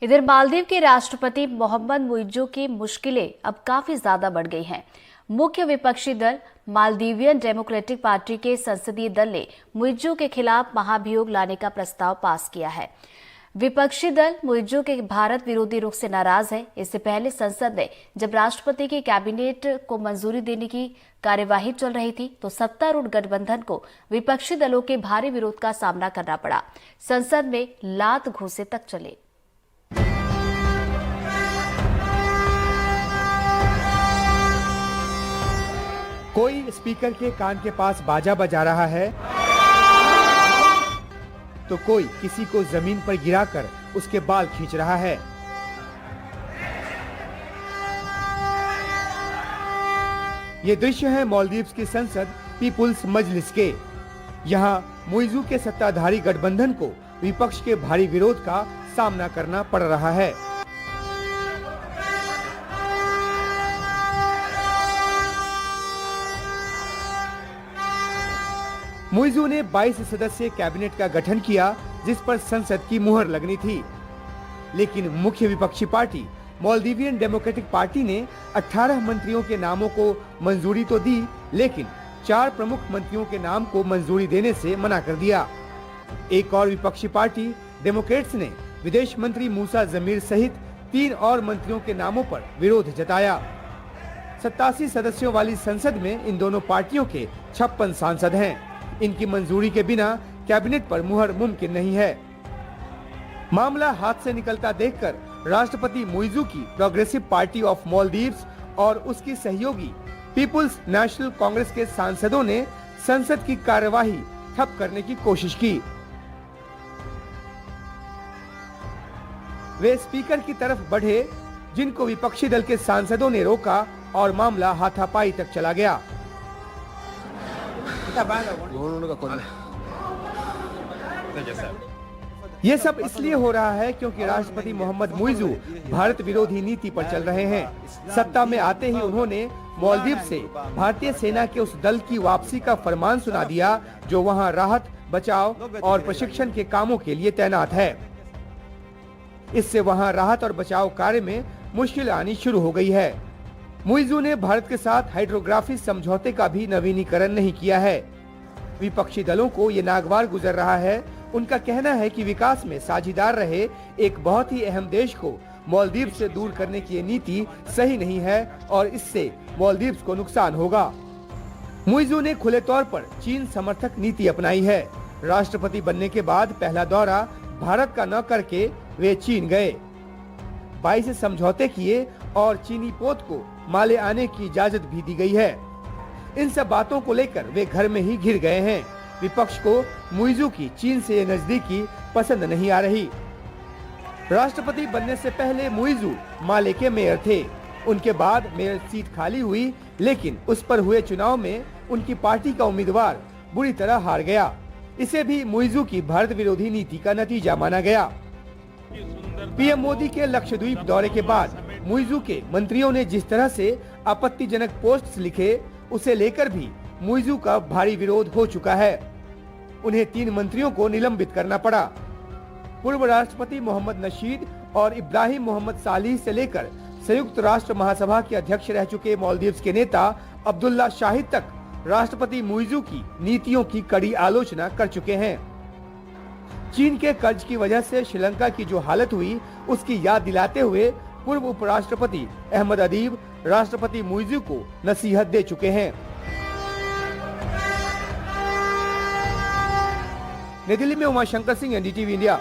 इधर मालदीव के राष्ट्रपति मोहम्मद मुइज्जो की मुश्किलें अब काफी ज्यादा बढ़ गई हैं। मुख्य विपक्षी दल मालदीवियन डेमोक्रेटिक पार्टी के संसदीय दल ने मुइज्जो के खिलाफ महाभियोग लाने का प्रस्ताव पास किया है। विपक्षी दल मुइज्जो के भारत विरोधी रुख से नाराज है। इससे पहले संसद में जब राष्ट्रपति की कैबिनेट को मंजूरी देने की कार्यवाही चल रही थी तो सत्तारूढ़ गठबंधन को विपक्षी दलों के भारी विरोध का सामना करना पड़ा। संसद में लात घूंसे तक चले। कोई स्पीकर के कान के पास बाजा बजा रहा है तो कोई किसी को जमीन पर गिराकर उसके बाल खींच रहा है। ये दृश्य है मालदीव्स की संसद पीपुल्स मजलिस के। यहाँ मुइज्जो के सत्ताधारी गठबंधन को विपक्ष के भारी विरोध का सामना करना पड़ रहा है। मुइज्जो ने 22 सदस्यीय कैबिनेट का गठन किया जिस पर संसद की मुहर लगनी थी, लेकिन मुख्य विपक्षी पार्टी मालदीवियन डेमोक्रेटिक पार्टी ने 18 मंत्रियों के नामों को मंजूरी तो दी, लेकिन 4 प्रमुख मंत्रियों के नाम को मंजूरी देने से मना कर दिया। एक और विपक्षी पार्टी डेमोक्रेट्स ने विदेश मंत्री मूसा जमीर सहित 3 और मंत्रियों के नामों पर विरोध जताया। 87 सदस्यों वाली संसद में इन दोनों पार्टियों के 56 सांसद हैं। इनकी मंजूरी के बिना कैबिनेट पर मुहर मुमकिन नहीं है। मामला हाथ से निकलता देखकर राष्ट्रपति मुइज्जो की प्रोग्रेसिव पार्टी ऑफ मालदीव्स और उसकी सहयोगी पीपुल्स नेशनल कांग्रेस के सांसदों ने संसद की कार्यवाही ठप करने की कोशिश की। वे स्पीकर की तरफ बढ़े, जिनको विपक्षी दल के सांसदों ने रोका और मामला हाथापाई तक चला गया। ये सब इसलिए हो रहा है क्योंकि राष्ट्रपति मोहम्मद मुइज्जो भारत विरोधी नीति पर चल रहे हैं। सत्ता में आते ही उन्होंने मालदीव से भारतीय सेना के उस दल की वापसी का फरमान सुना दिया जो वहां राहत, बचाव और प्रशिक्षण के कामों के लिए तैनात है। इससे वहां राहत और बचाव कार्य में मुश्किल आनी शुरू हो गई है। मुइज्जो ने भारत के साथ हाइड्रोग्राफी समझौते का भी नवीनीकरण नहीं किया है। विपक्षी दलों को ये नागवार गुजर रहा है। उनका कहना है कि विकास में साझीदार रहे एक बहुत ही अहम देश को मालदीव से दूर करने की ये नीति सही नहीं है और इससे मालदीव को नुकसान होगा। मुइज्जो ने खुले तौर पर चीन समर्थक नीति अपनाई है। राष्ट्रपति बनने के बाद पहला दौरा भारत का न करके वे चीन गए। 22 समझौते किए और चीनी पोत को माले आने की इजाजत भी दी गई है। इन सब बातों को लेकर वे घर में ही घिर गए हैं। विपक्ष को मुइज्जो की चीन से नजदीकी पसंद नहीं आ रही। राष्ट्रपति बनने से पहले मुइज्जो माले के मेयर थे। उनके बाद मेयर सीट खाली हुई, लेकिन उस पर हुए चुनाव में उनकी पार्टी का उम्मीदवार बुरी तरह हार गया। इसे भी मुइज्जो की भारत विरोधी नीति का नतीजा माना गया। पीएम मोदी के लक्षद्वीप दौरे के बाद मुइज्जो के मंत्रियों ने जिस तरह से आपत्तिजनक पोस्ट्स लिखे, उसे लेकर भी मुइज्जो का भारी विरोध हो चुका है। उन्हें 3 मंत्रियों को निलंबित करना पड़ा। पूर्व राष्ट्रपति मोहम्मद नशीद और इब्राहिम मोहम्मद सालिह से लेकर संयुक्त राष्ट्र महासभा के अध्यक्ष रह चुके मालदीव्स के नेता अब्दुल्ला शाहिद तक राष्ट्रपति मुइज्जो की नीतियों की कड़ी आलोचना कर चुके हैं। चीन के कर्ज की वजह से श्रीलंका की जो हालत हुई, उसकी याद दिलाते हुए पूर्व उपराष्ट्रपति अहमद अदीब राष्ट्रपति मुइज्जो को नसीहत दे चुके हैं। नई दिल्ली में उमाशंकर सिंह, एनडीटीवी इंडिया।